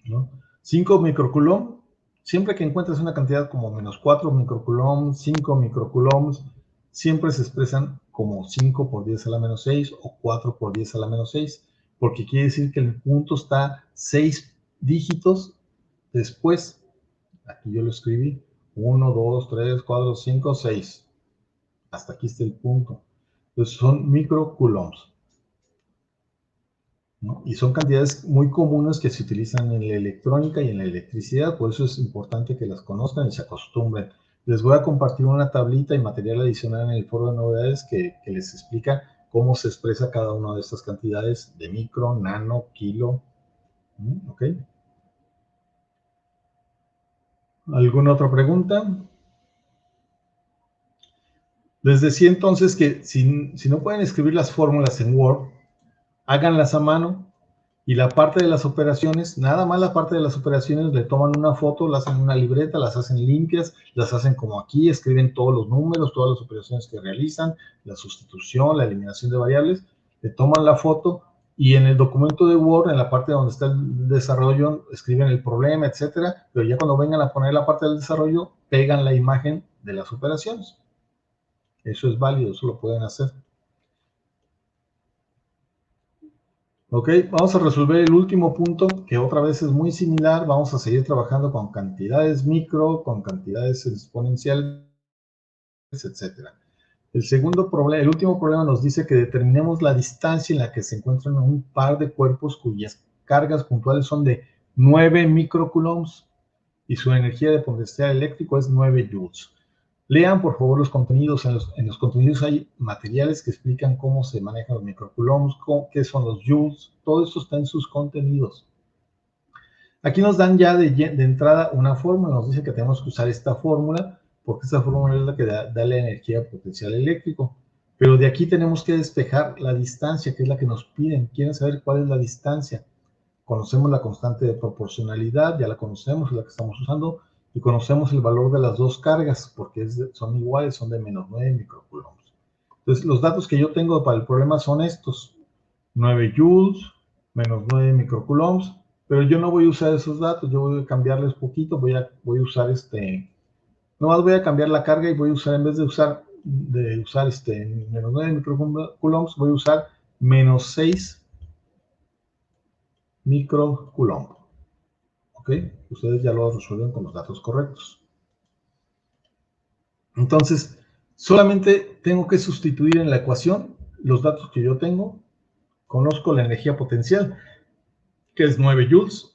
¿no? 5 microcoulomb, siempre que encuentres una cantidad como menos 4 microcoulomb, 5 microcoulombs, siempre se expresan como 5 por 10 a la menos 6 o 4 por 10 a la menos 6, porque quiere decir que el punto está 6 dígitos después. Aquí yo lo escribí, 1, 2, 3, 4, 5, 6. Hasta aquí está el punto. Entonces son microcoulombs, ¿no? Y son cantidades muy comunes que se utilizan en la electrónica y en la electricidad, por eso es importante que las conozcan y se acostumbren. Les voy a compartir una tablita y material adicional en el foro de novedades que les explica cómo se expresa cada una de estas cantidades de micro, nano, kilo. ¿Ok? ¿Alguna otra pregunta? Les decía entonces que si no pueden escribir las fórmulas en Word, háganlas a mano. Y la parte de las operaciones, nada más la parte de las operaciones, le toman una foto, las hacen en una libreta, las hacen limpias, las hacen como aquí, escriben todos los números, todas las operaciones que realizan, la sustitución, la eliminación de variables, le toman la foto y en el documento de Word, en la parte donde está el desarrollo, escriben el problema, etcétera, pero ya cuando vengan a poner la parte del desarrollo, pegan la imagen de las operaciones. Eso es válido, eso lo pueden hacer. Ok, vamos a resolver el último punto, que otra vez es muy similar. Vamos a seguir trabajando con cantidades micro, con cantidades exponenciales. etcétera. El segundo problema, el último problema nos dice que determinemos la distancia en la que se encuentran un par de cuerpos cuyas cargas puntuales son de 9 microcoulombs y su energía de potencial eléctrico es 9 joules. Lean, por favor, los contenidos. En los contenidos hay materiales que explican cómo se manejan los microcoulombs, qué son los joules. Todo esto está en sus contenidos. Aquí nos dan ya de entrada una fórmula. Nos dice que tenemos que usar esta fórmula porque esta fórmula es la que da la energía de potencial eléctrico. Pero de aquí tenemos que despejar la distancia, que es la que nos piden. Quieren saber cuál es la distancia. Conocemos la constante de proporcionalidad, ya la conocemos, es la que estamos usando, y conocemos el valor de las dos cargas, porque son iguales, son de menos 9 microcoulombs. Entonces, los datos que yo tengo para el problema son estos: 9 joules, menos 9 microcoulombs, pero yo no voy a usar esos datos, yo voy a cambiarles poquito, voy a usar nomás voy a cambiar la carga y voy a usar, en vez de usar menos 9 microcoulombs, voy a usar menos 6 microcoulomb. ¿Ok? Ustedes ya lo resuelven con los datos correctos. Entonces, solamente tengo que sustituir en la ecuación los datos que yo tengo. Conozco la energía potencial, que es 9 joules.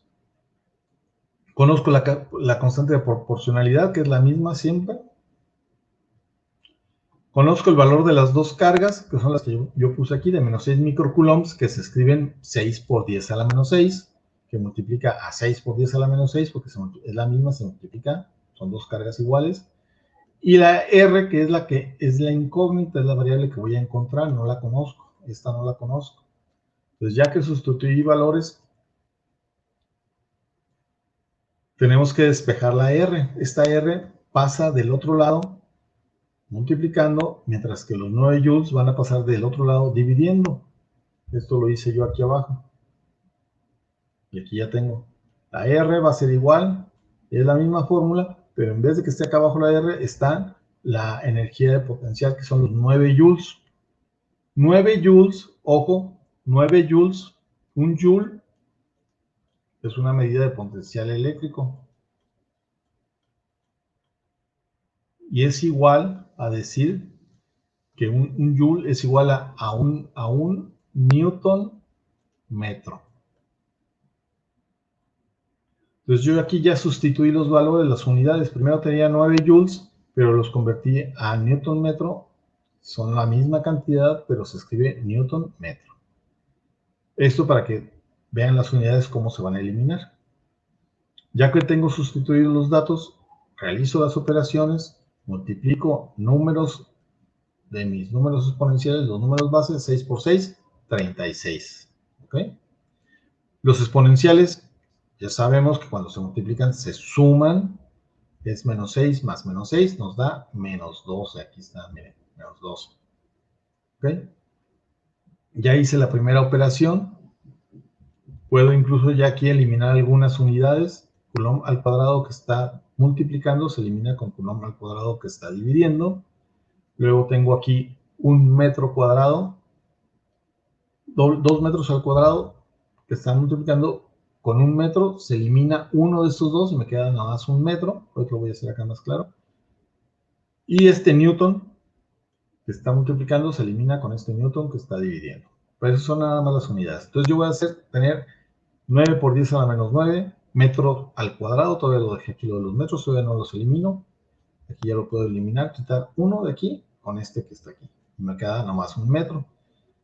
Conozco la constante de proporcionalidad, que es la misma siempre. Conozco el valor de las dos cargas, que son las que yo puse aquí, de menos 6 microcoulombs, que se escriben 6 por 10 a la menos 6, que multiplica a 6 por 10 a la menos 6, porque es la misma, se multiplica, son dos cargas iguales. Y la R, que es la incógnita, es la variable que voy a encontrar, no la conozco, esta no la conozco. Entonces, ya que sustituí valores, tenemos que despejar la R. Esta R pasa del otro lado multiplicando, mientras que los 9 joules van a pasar del otro lado dividiendo. Esto lo hice yo aquí abajo. Y aquí ya tengo. La R va a ser igual, es la misma fórmula, pero en vez de que esté acá abajo la R, está la energía de potencial, que son los 9 joules. 9 joules, ojo, 9 joules, un joule es una medida de potencial eléctrico. Y es igual a decir que un joule es igual a un newton metro. Entonces yo aquí ya sustituí los valores, las unidades. Primero tenía 9 joules, pero los convertí a newton metro. Son la misma cantidad, pero se escribe newton metro. Esto para que vean las unidades cómo se van a eliminar. Ya que tengo sustituidos los datos, realizo las operaciones, multiplico números de mis números exponenciales, los números bases, 6 por 6, 36. ¿Ok? Los exponenciales, ya sabemos que cuando se multiplican se suman, es menos 6 más menos 6, nos da menos 12. Aquí está, miren, menos 12. ¿Ok? Ya hice la primera operación. Puedo incluso ya aquí eliminar algunas unidades. Coulomb al cuadrado que está multiplicando se elimina con Coulomb al cuadrado que está dividiendo. Luego tengo aquí un metro cuadrado, 2 metros al cuadrado que están multiplicando con un metro. Se elimina uno de estos dos y me queda nada más un metro. Hoy lo voy a hacer acá más claro. Y este newton que está multiplicando se elimina con este newton que está dividiendo. Pero eso son nada más las unidades. Entonces yo voy a tener 9 por 10 a la menos 9 metros al cuadrado. Todavía lo dejé aquí lo de los metros, todavía no los elimino. Aquí ya lo puedo eliminar, quitar uno de aquí con este que está aquí. Y me queda nomás un metro,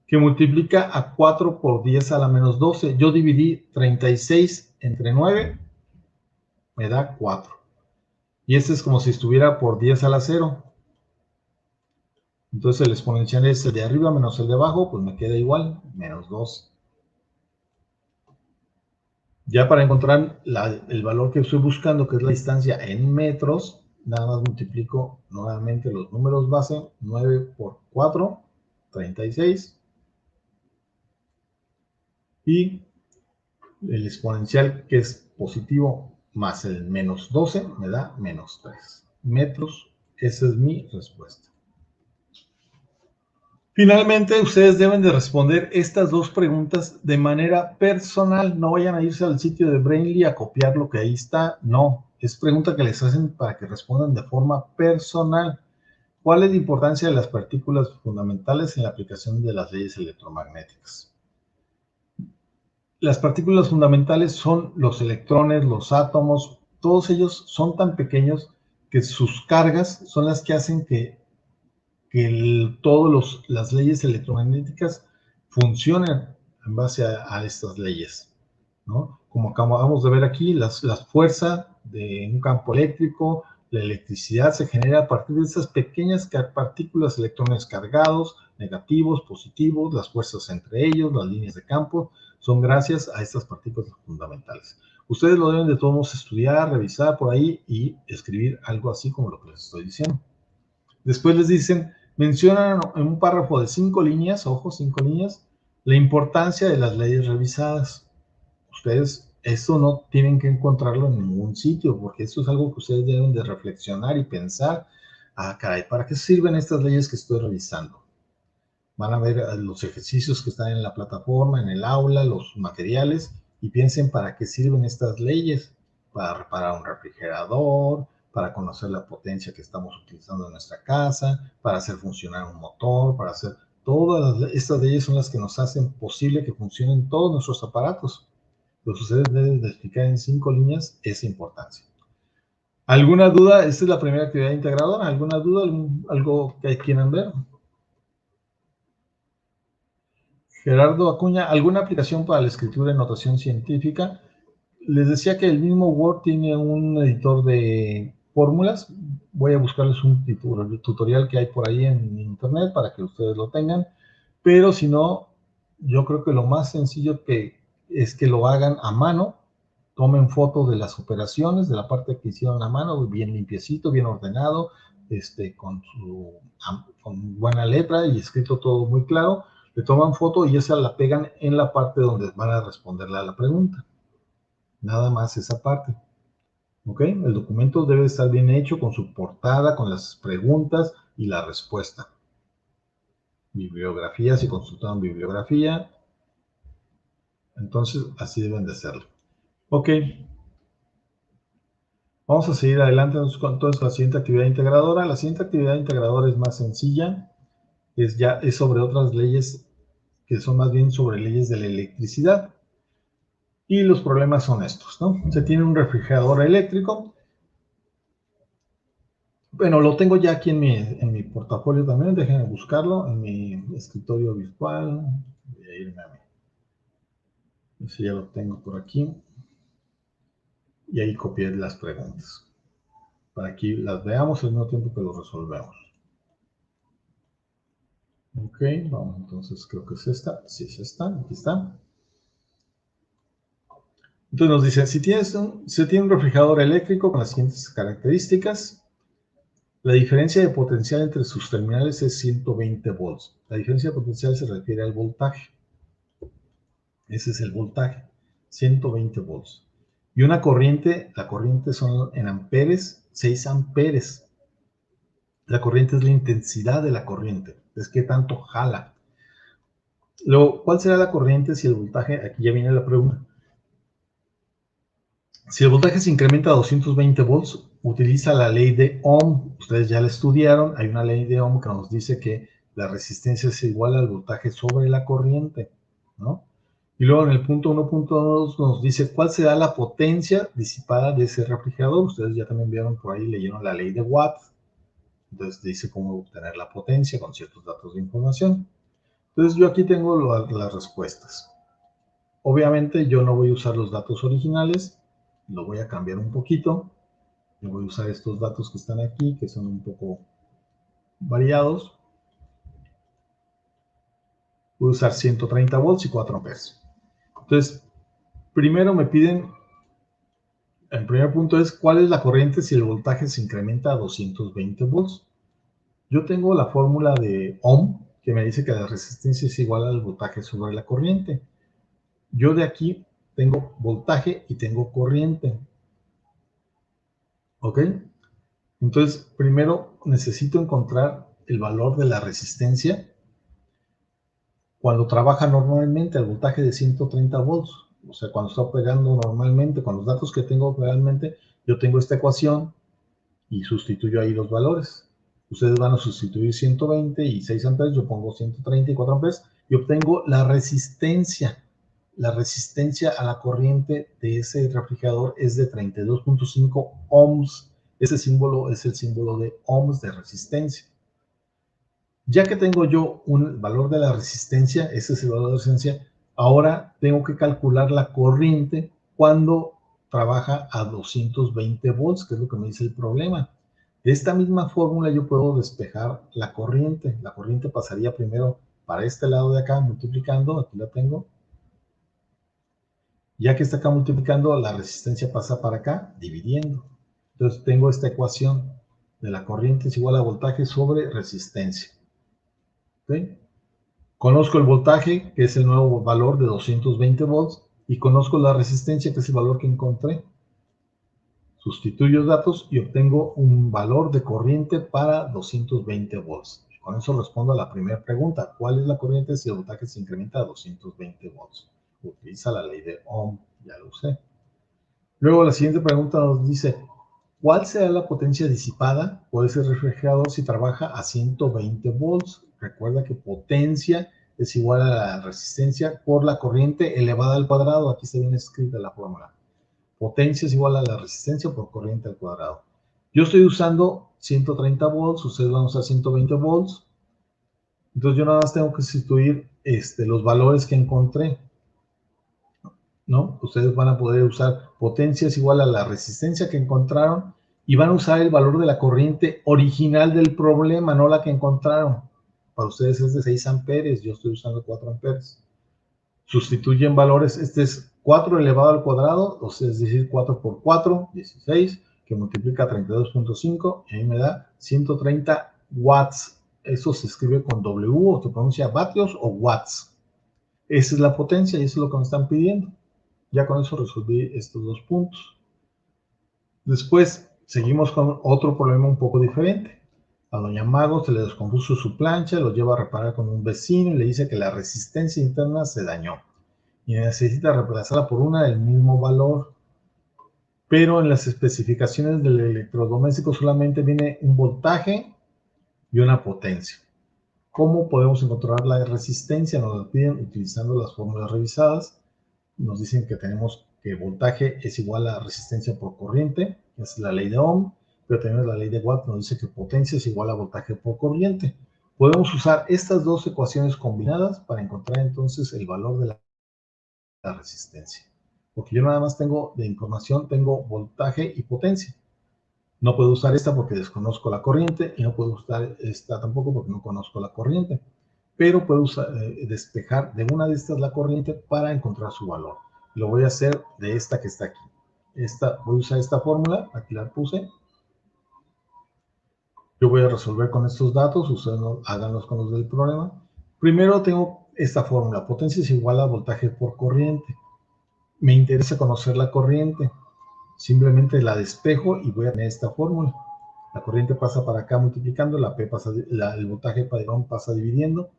que multiplica a 4 por 10 a la menos 12. Yo dividí 36 entre 9, me da 4. Y este es como si estuviera por 10 a la 0. Entonces el exponencial es el de arriba menos el de abajo, pues me queda igual, menos 2. Ya para encontrar el valor que estoy buscando, que es la distancia en metros, nada más multiplico nuevamente los números base, 9 por 4, 36. Y el exponencial, que es positivo, más el menos 12, me da menos 3 metros. Esa es mi respuesta. Finalmente, ustedes deben de responder estas dos preguntas de manera personal. No vayan a irse al sitio de Brainly a copiar lo que ahí está. No, es pregunta que les hacen para que respondan de forma personal. ¿Cuál es la importancia de las partículas fundamentales en la aplicación de las leyes electromagnéticas? Las partículas fundamentales son los electrones, los átomos, todos ellos son tan pequeños que sus cargas son las que hacen que todas las leyes electromagnéticas funcionen en base a estas leyes, ¿no? Como acabamos de ver aquí, las fuerzas de un campo eléctrico, la electricidad se genera a partir de esas pequeñas partículas, electrones cargados, negativos, positivos, las fuerzas entre ellos, las líneas de campo, son gracias a estas partículas fundamentales. Ustedes lo deben de todos estudiar, revisar por ahí y escribir algo así como lo que les estoy diciendo. Después les dicen, mencionan en un párrafo de 5 líneas, ojo, 5 líneas, la importancia de las leyes revisadas. Ustedes eso no tienen que encontrarlo en ningún sitio, porque esto es algo que ustedes deben de reflexionar y pensar. Ah, caray, ¿para qué sirven estas leyes que estoy revisando? Van a ver los ejercicios que están en la plataforma, en el aula, los materiales, y piensen para qué sirven estas leyes. Para reparar un refrigerador, para conocer la potencia que estamos utilizando en nuestra casa, para hacer funcionar un motor, para hacer... Todas estas leyes son las que nos hacen posible que funcionen todos nuestros aparatos. Los ustedes deben de explicar en 5 líneas esa importancia. ¿Alguna duda? Esta es la primera actividad integradora. ¿Alguna duda? ¿Algo que quieran ver? Gerardo Acuña, ¿alguna aplicación para la escritura en notación científica? Les decía que el mismo Word tiene un editor de fórmulas. Voy a buscarles un tutorial que hay por ahí en internet para que ustedes lo tengan. Pero si no, yo creo que lo más sencillo es que lo hagan a mano. Tomen fotos de las operaciones, de la parte que hicieron a mano, bien limpiecito, bien ordenado, con buena letra y escrito todo muy claro. Le toman foto y esa la pegan en la parte donde van a responderle a la pregunta. Nada más esa parte. ¿Ok? El documento debe estar bien hecho con su portada, con las preguntas y la respuesta. Bibliografía, si consultaron bibliografía. Entonces, así deben de hacerlo. Ok. Vamos a seguir adelante con toda la siguiente actividad integradora. La siguiente actividad integradora es más sencilla. Es sobre otras leyes que son más bien sobre leyes de la electricidad. Y los problemas son estos, ¿no? Se tiene un refrigerador eléctrico. Bueno, lo tengo ya aquí en mi portafolio también. Déjenme buscarlo en mi escritorio virtual. Voy a irme a mí. Ese ya lo tengo por aquí. Y ahí copié las preguntas. Para que las veamos al mismo tiempo que lo resolvemos. Ok, vamos, entonces creo que es esta. Sí, es esta. Aquí está. Entonces nos dice, se tiene un refrigerador eléctrico con las siguientes características. La diferencia de potencial entre sus terminales es 120 volts. La diferencia de potencial se refiere al voltaje. Ese es el voltaje, 120 volts. Y una corriente, la corriente son en amperes, 6 amperes. La corriente es la intensidad de la corriente, es que tanto jala. Luego, ¿cuál será la corriente si el voltaje, aquí ya viene la pregunta, si el voltaje se incrementa a 220 volts, utiliza la ley de Ohm. Ustedes ya la estudiaron. Hay una ley de Ohm que nos dice que la resistencia es igual al voltaje sobre la corriente, ¿no? Y luego en el punto 1.2 nos dice cuál será la potencia disipada de ese refrigerador. Ustedes ya también vieron por ahí, leyeron la ley de Watt. Entonces dice cómo obtener la potencia con ciertos datos de información. Entonces yo aquí tengo las respuestas. Obviamente yo no voy a usar los datos originales, lo voy a cambiar un poquito. Yo voy a usar estos datos que están aquí, que son un poco variados. Voy a usar 130 volts y 4 amperes. Entonces, primero me piden, el primer punto es, ¿cuál es la corriente si el voltaje se incrementa a 220 volts? Yo tengo la fórmula de Ohm, que me dice que la resistencia es igual al voltaje sobre la corriente. Yo de aquí tengo voltaje y tengo corriente. ¿Ok? Entonces, primero necesito encontrar el valor de la resistencia cuando trabaja normalmente al voltaje de 130 volts. O sea, cuando está operando normalmente, con los datos que tengo realmente, yo tengo esta ecuación y sustituyo ahí los valores. Ustedes van a sustituir 120 y 6 amperes, yo pongo 134 amperes y obtengo la resistencia. La resistencia a la corriente de ese refrigerador es de 32.5 ohms. Ese símbolo es el símbolo de ohms de resistencia. Ya que tengo yo un valor de la resistencia, ese es el valor de resistencia, ahora tengo que calcular la corriente cuando trabaja a 220 volts, que es lo que me dice el problema. De esta misma fórmula yo puedo despejar la corriente. La corriente pasaría primero para este lado de acá, multiplicando, aquí la tengo. Ya que está acá multiplicando, la resistencia pasa para acá, dividiendo. Entonces tengo esta ecuación de la corriente es igual a voltaje sobre resistencia. ¿Okay? Conozco el voltaje, que es el nuevo valor de 220 volts, y conozco la resistencia, que es el valor que encontré. Sustituyo datos y obtengo un valor de corriente para 220 volts. Con eso respondo a la primera pregunta. ¿Cuál es la corriente si el voltaje se incrementa a 220 volts? Utiliza la ley de Ohm, ya lo usé. Luego la siguiente pregunta nos dice, ¿cuál será la potencia disipada por ese refrigerador si trabaja a 120 volts? Recuerda que potencia es igual a la resistencia por la corriente elevada al cuadrado. Aquí está bien escrita la fórmula. Potencia es igual a la resistencia por corriente al cuadrado. Yo estoy usando 130 volts, ustedes van a usar 120 volts. Entonces yo nada más tengo que sustituir los valores que encontré, ¿no? Ustedes van a poder usar potencia es igual a la resistencia que encontraron y van a usar el valor de la corriente original del problema, no la que encontraron. Para ustedes es de 6 amperes, yo estoy usando 4 amperes. Sustituyen valores, este es 4 elevado al cuadrado, o sea, es decir, 4 por 4, 16, que multiplica 32.5, y ahí me da 130 watts. Eso se escribe con W, o se pronuncia vatios o watts. Esa es la potencia y eso es lo que me están pidiendo. Ya con eso resolví estos dos puntos. Después seguimos con otro problema un poco diferente. A doña Mago se le descompuso su plancha, lo lleva a reparar con un vecino y le dice que la resistencia interna se dañó y necesita reemplazarla por una del mismo valor. Pero en las especificaciones del electrodoméstico solamente viene un voltaje y una potencia. ¿Cómo podemos encontrar la resistencia? Nos lo piden utilizando las fórmulas revisadas. Nos dicen que tenemos que voltaje es igual a resistencia por corriente, es la ley de Ohm, pero también la ley de Watt nos dice que potencia es igual a voltaje por corriente. Podemos usar estas dos ecuaciones combinadas para encontrar entonces el valor de la resistencia. Porque yo nada más tengo de información, tengo voltaje y potencia. No puedo usar esta porque desconozco la corriente y no puedo usar esta tampoco porque no conozco la corriente. Pero puedo despejar de una de estas la corriente para encontrar su valor. Lo voy a hacer de esta que está aquí. Voy a usar esta fórmula, aquí la puse. Yo voy a resolver con estos datos, ustedes háganlos con los del problema. Primero tengo esta fórmula, potencia es igual a voltaje por corriente. Me interesa conocer la corriente. Simplemente la despejo y voy a tener esta fórmula. La corriente pasa para acá multiplicando, el voltaje pasa dividiendo.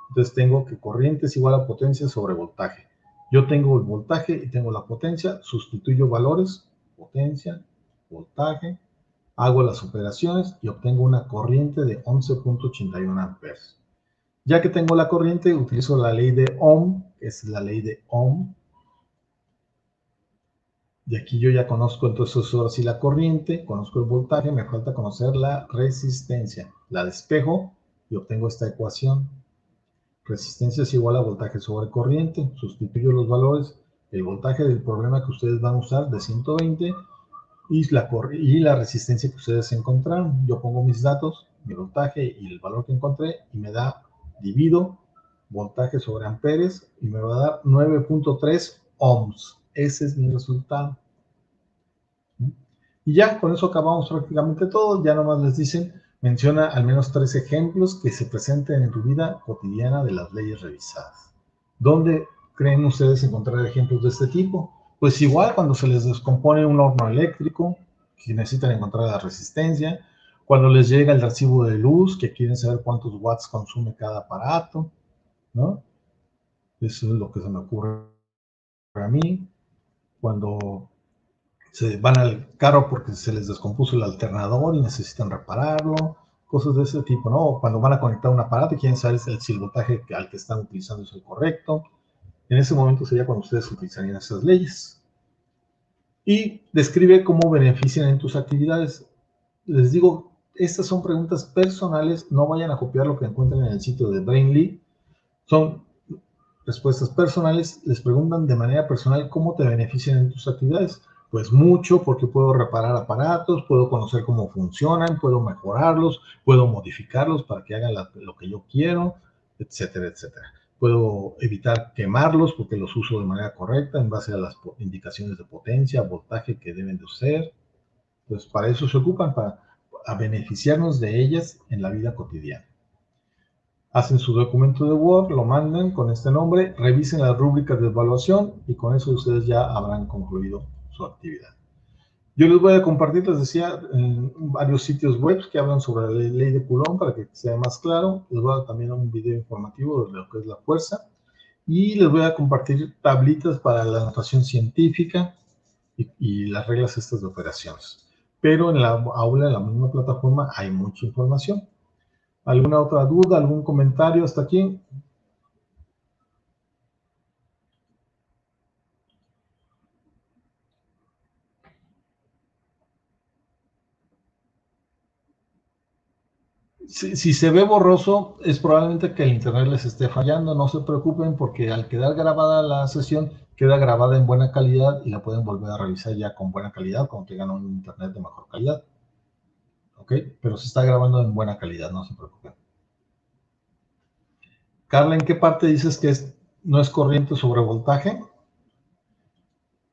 Entonces tengo que corriente es igual a potencia sobre voltaje. Yo tengo el voltaje y tengo la potencia, sustituyo valores, potencia, voltaje, hago las operaciones y obtengo una corriente de 11.81 amperes. Ya que tengo la corriente, utilizo la ley de Ohm, que es la ley de Ohm. Y aquí yo ya conozco entonces ahora sí la corriente, conozco el voltaje, me falta conocer la resistencia. La despejo y obtengo esta ecuación. Resistencia es igual a voltaje sobre corriente. Sustituyo los valores, el voltaje del problema que ustedes van a usar de 120 y la resistencia que ustedes encontraron. Yo pongo mis datos, mi voltaje y el valor que encontré y me da, divido voltaje sobre amperes y me va a dar 9.3 ohms. Ese es mi resultado. Y ya, con eso acabamos prácticamente todo. Ya nomás les dicen, menciona al menos 3 ejemplos que se presenten en tu vida cotidiana de las leyes revisadas. ¿Dónde creen ustedes encontrar ejemplos de este tipo? Pues igual cuando se les descompone un horno eléctrico, que necesitan encontrar la resistencia, cuando les llega el recibo de luz, que quieren saber cuántos watts consume cada aparato, ¿no? Eso es lo que se me ocurre a mí. Cuando se van al carro porque se les descompuso el alternador y necesitan repararlo, cosas de ese tipo, ¿no? Cuando van a conectar un aparato y quieren saber si el voltaje al que están utilizando es el correcto. En ese momento sería cuando ustedes utilizarían esas leyes. Y describe cómo benefician en tus actividades. Les digo, estas son preguntas personales, no vayan a copiar lo que encuentren en el sitio de Brainly. Son respuestas personales, les preguntan de manera personal cómo te benefician en tus actividades. Pues mucho, porque puedo reparar aparatos, puedo conocer cómo funcionan, puedo mejorarlos, puedo modificarlos para que hagan lo que yo quiero, etcétera, etcétera. Puedo evitar quemarlos porque los uso de manera correcta en base a las indicaciones de potencia, voltaje que deben de ser. Pues para eso se ocupan, para beneficiarnos de ellas en la vida cotidiana. Hacen su documento de Word, lo mandan con este nombre, revisen las rúbricas de evaluación y con eso ustedes ya habrán concluido su actividad. Yo les voy a compartir, les decía, en varios sitios web que hablan sobre la ley de Coulomb para que sea más claro. Les voy a dar también un video informativo de lo que es la fuerza y les voy a compartir tablitas para la notación científica y las reglas estas de operaciones. Pero en la aula, en la misma plataforma, hay mucha información. ¿Alguna otra duda, algún comentario hasta aquí? Si se ve borroso, es probablemente que el internet les esté fallando. No se preocupen porque al quedar grabada la sesión, queda grabada en buena calidad y la pueden volver a revisar ya con buena calidad cuando tengan un internet de mejor calidad. ¿Ok? Pero se está grabando en buena calidad, no se preocupen. Carla, ¿en qué parte dices que no es corriente sobre voltaje?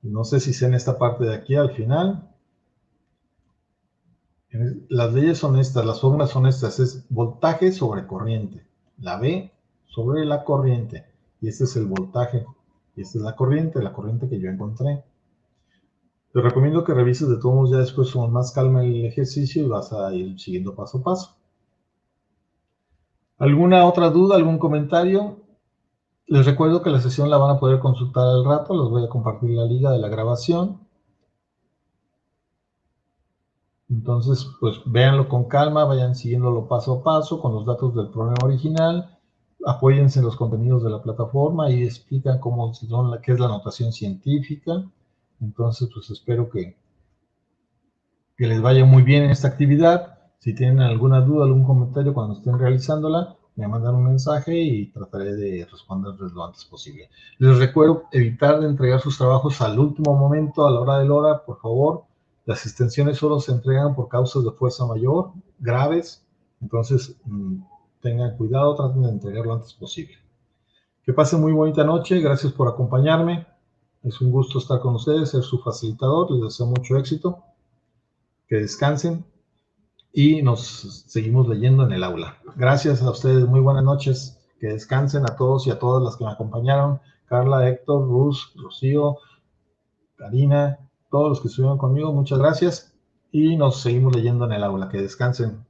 No sé si sea en esta parte de aquí al final. Las leyes son estas, las fórmulas son estas, es voltaje sobre corriente, la V sobre la corriente, y este es el voltaje, y esta es la corriente que yo encontré. Te recomiendo que revises de todos modos ya después con más calma el ejercicio y vas a ir siguiendo paso a paso. ¿Alguna otra duda, algún comentario? Les recuerdo que la sesión la van a poder consultar al rato, les voy a compartir la liga de la grabación. Entonces, pues véanlo con calma, vayan siguiéndolo paso a paso con los datos del problema original, apóyense en los contenidos de la plataforma y explican qué es la notación científica. Entonces, pues espero que les vaya muy bien en esta actividad. Si tienen alguna duda, algún comentario cuando estén realizándola, me mandan un mensaje y trataré de responderles lo antes posible. Les recuerdo evitar de entregar sus trabajos al último momento, a la hora de la hora, por favor. Las extensiones solo se entregan por causas de fuerza mayor, graves, entonces tengan cuidado, traten de entregarlo lo antes posible. Que pasen muy bonita noche, gracias por acompañarme. Es un gusto estar con ustedes, ser su facilitador, les deseo mucho éxito. Que descansen y nos seguimos leyendo en el aula. Gracias a ustedes, muy buenas noches, que descansen a todos y a todas las que me acompañaron, Carla, Héctor, Ruz, Rocío, Karina, todos los que estuvieron conmigo, muchas gracias y nos seguimos leyendo en el aula, que descansen.